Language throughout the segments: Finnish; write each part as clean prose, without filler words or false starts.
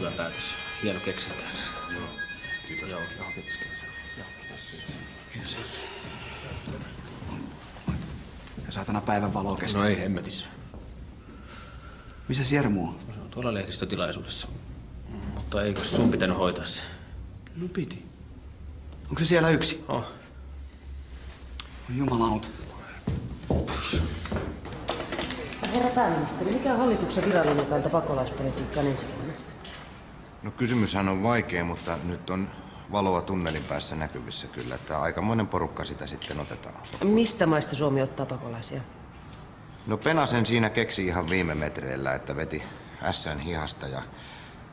hyvä päätös. Hieno keksintö. Kiitos. Joo, kiitos. Kiitos. Ja saatana päivän valo kesti. No ei hemmetissä. Missä Jermu on? Se on tuolla lehdistötilaisuudessa. Mutta eikö sun pitänyt hoitaa se? No piti. Onko se siellä yksi? Oh. Jumalauta. Herra pääministeri, mikä on hallituksen virallinen kanta pakolaispolitiikkaan ensi vuonna? No kysymyshän on vaikea, mutta nyt on valoa tunnelin päässä näkyvissä kyllä, että aikamoinen porukka sitä sitten otetaan. Mistä maista Suomi ottaa pakolaisia? No Penasen siinä keksi ihan viime metreillä, että veti ässän hihasta ja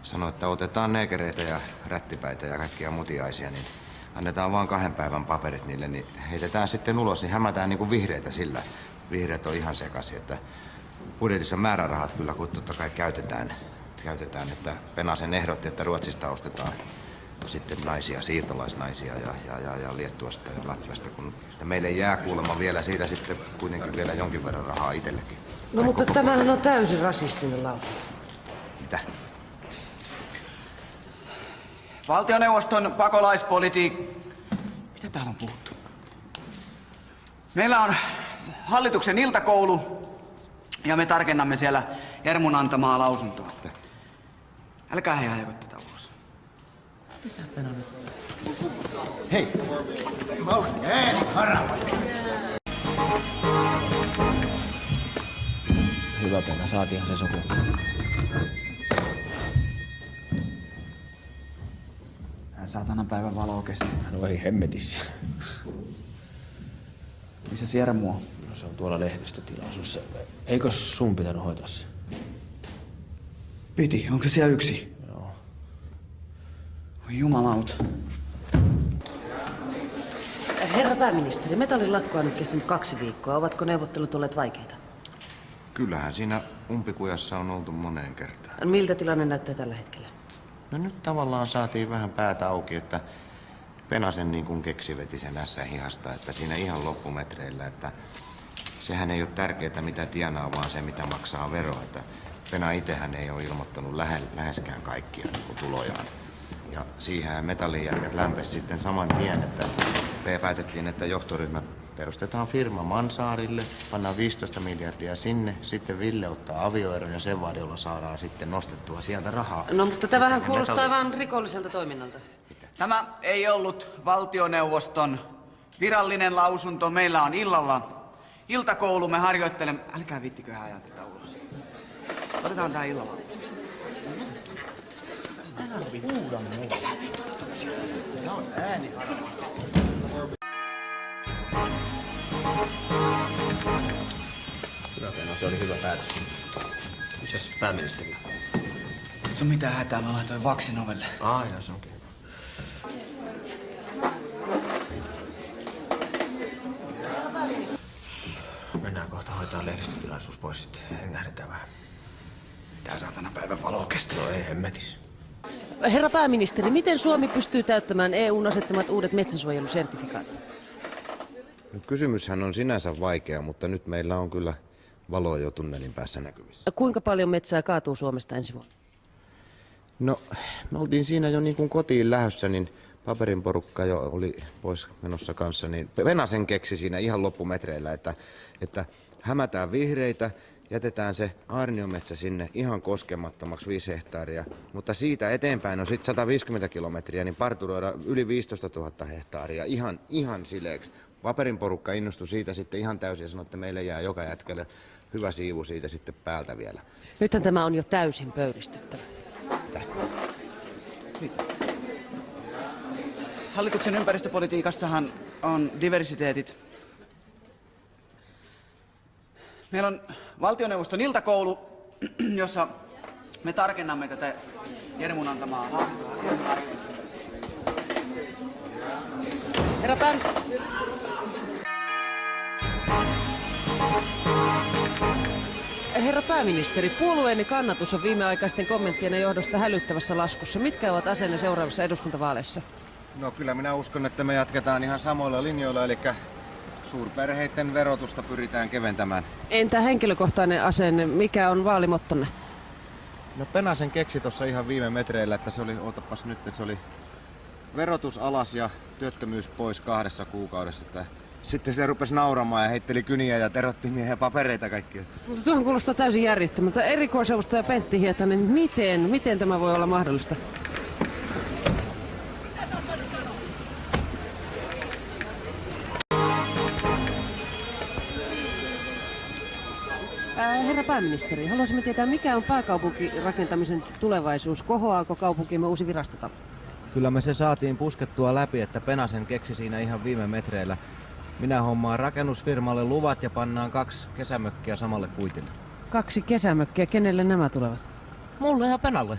sanoi, että otetaan neekereitä ja rättipäitä ja kaikkia mutiaisia, niin annetaan vaan 2 päivän paperit niille, niin heitetään sitten ulos, niin hämätään niin kuin vihreitä sillä. Vihreät on ihan sekaisin, että budjetissa määrärahat kyllä kun totta kai käytetään, että Penasen ehdotti, että Ruotsista ostetaan sitten naisia, siirtolaisnaisia ja Liettuasta ja Latviasta, kun meille jää kuulemma vielä siitä sitten kuitenkin vielä jonkin verran rahaa itsellekin. No mutta tämähän on täysin rasistinen lausunto. Mitä? Valtioneuvoston Mitä täällä on puhuttu? Meillä on hallituksen iltakoulu ja me tarkennamme siellä Jermun antamaa lausuntoa. Älkää he ajako tätä ulos. Hei! Mä olen ääniharava. Hyvä Pena, saatiinhan se sopu. Saatanan päivän valo kesti. No ei hemmetissä. Missä Jermu on? No se on tuolla lehdistötilaisuudessa. Eikö sun pitänyt hoitaa se? Piti. Onko se siellä yksi? Joo. Oi jumalauta. Herra pääministeri, metallin lakko on nyt kestänyt 2 viikkoa. Ovatko neuvottelut olleet vaikeita? Kyllähän siinä umpikujassa on oltu moneen kertaan. Miltä tilanne näyttää tällä hetkellä? No nyt tavallaan saatiin vähän päätä auki, että Penasen niin kuin keksi veti sen ässän hihasta, että siinä ihan loppumetreillä, että sehän ei ole tärkeää mitä tienaa, vaan se mitä maksaa veroa. Että Pena itsehän ei ole ilmoittanut läheskään kaikkia niin tulojaan. Ja siihen metallijätkät lämpesi sitten saman tien, että päätettiin, että johtoryhmä perustetaan firma Mansaarille, pannaan 15 miljardia sinne, sitten Ville ottaa avioeron ja sen varjolla saadaan sitten nostettua sieltä rahaa. No mutta tämä vähän kuulostaa vaan rikolliselta toiminnalta. Tämä ei ollut valtioneuvoston virallinen lausunto. Meillä on illalla iltakoulu. Me harjoittelemme... Älkää viittiköhän ajaa tätä ulos. Otetaan tää illalla. Mitä sä menet tuolla? Tää on ääniharava. Hyvä Pena, se oli hyvä päätös. Misäs pääministeri? Se on mitään hätää, mä laitoin vaksin ovelle. Jaa, se onkin. Mennään kohta hoitaa lehdistötilaisuus pois sitten. Hengähdetään vähän. Tää saatana päivän valo kesti. No ei hemmetis. Herra pääministeri, miten Suomi pystyy täyttämään EU:n asettamat uudet metsänsuojelusertifikaatit? No, kysymyshän on sinänsä vaikea, mutta nyt meillä on kyllä valoa jo tunnelin päässä näkyvissä. Kuinka paljon metsää kaatuu Suomesta ensi vuonna? No, me oltiin siinä jo niin kuin kotiin lähdössä, niin paperin porukka jo oli pois menossa kanssa, niin Penasen keksi siinä ihan loppumetreillä, että hämätään vihreitä, jätetään se aarniometsä sinne ihan koskemattomaksi 5 hehtaaria, mutta siitä eteenpäin on sitten 150 kilometriä, niin parturoida yli 15 000 hehtaaria ihan sileeksi. Paperin porukka innostui siitä sitten ihan täysin ja sanoi, että meille jää joka jätkälle hyvä siivu siitä sitten päältä vielä. Nythän tämä on jo täysin pöyristyttävä. Hallituksen ympäristöpolitiikassahan on diversiteetit. Meillä on valtioneuvoston iltakoulu, jossa me tarkennamme tätä Jermun antamaa lausuntoa. Herra Herra pääministeri, puolueenne kannatus on viimeaikaisten kommenttien johdosta hälyttävässä laskussa. Mitkä ovat aseenne seuraavissa eduskuntavaaleissa? No kyllä minä uskon, että me jatketaan ihan samoilla linjoilla, eli suurperheiden verotusta pyritään keventämään. Entä henkilökohtainen aseenne? Mikä on vaalimottonne? No Penasen keksi tuossa ihan viime metreillä, että se oli, ootapas nyt, että se oli verotus alas ja työttömyys pois 2 kuukaudessa. Että sitten se rupesi nauramaan ja heitteli kyniä ja terottimia ja papereita kaikkia. Mutta tuohon kuulostaa täysin järjettömältä. Erikoisavustaja Pentti Hietanen, miten tämä voi olla mahdollista? Herra pääministeri, haluaisimme tietää, mikä on pääkaupunkirakentamisen tulevaisuus? Kohoaako kaupunkimme uusi virastotalo? Kyllä me se saatiin puskettua läpi, että Penasen keksi siinä ihan viime metreillä. Minä hommaan rakennusfirmalle luvat ja pannaan 2 kesämökkiä samalle kuitille. 2 kesämökkiä, kenelle nämä tulevat? Mulle ja Penalle.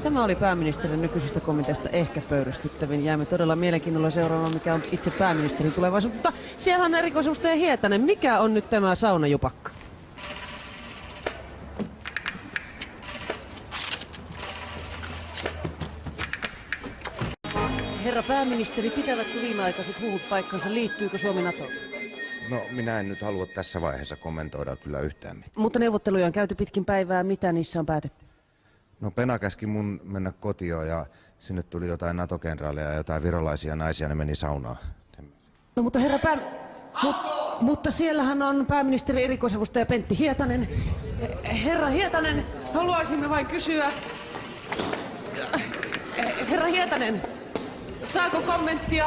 Tämä oli pääministerin nykyisistä kommenteista ehkä pöyristyttävin. Jäämme todella mielenkiinnolla seuraamaan, mikä on itse pääministerin tulevaisuus. Mutta siellä on erikoisavustaja Hietanen. Mikä on nyt tämä saunajupakka? Herra pääministeri, pitävätkö viimeaikaiset huhut paikkansa? Liittyykö Suomi NATOon? No minä en nyt halua tässä vaiheessa kommentoida kyllä yhtään mitään. Mutta neuvotteluja on käyty pitkin päivää. Mitä niissä on päätetty? No Pena käski mun mennä kotioon ja sinne tuli jotain NATO-kenraaleja ja jotain virolaisia naisia, ne meni saunaan. No mutta mutta siellähän on pääministeri erikoisavustaja Pentti Hietanen. Herra Hietanen, haluaisimme vain kysyä. Herra Hietanen, saako kommenttia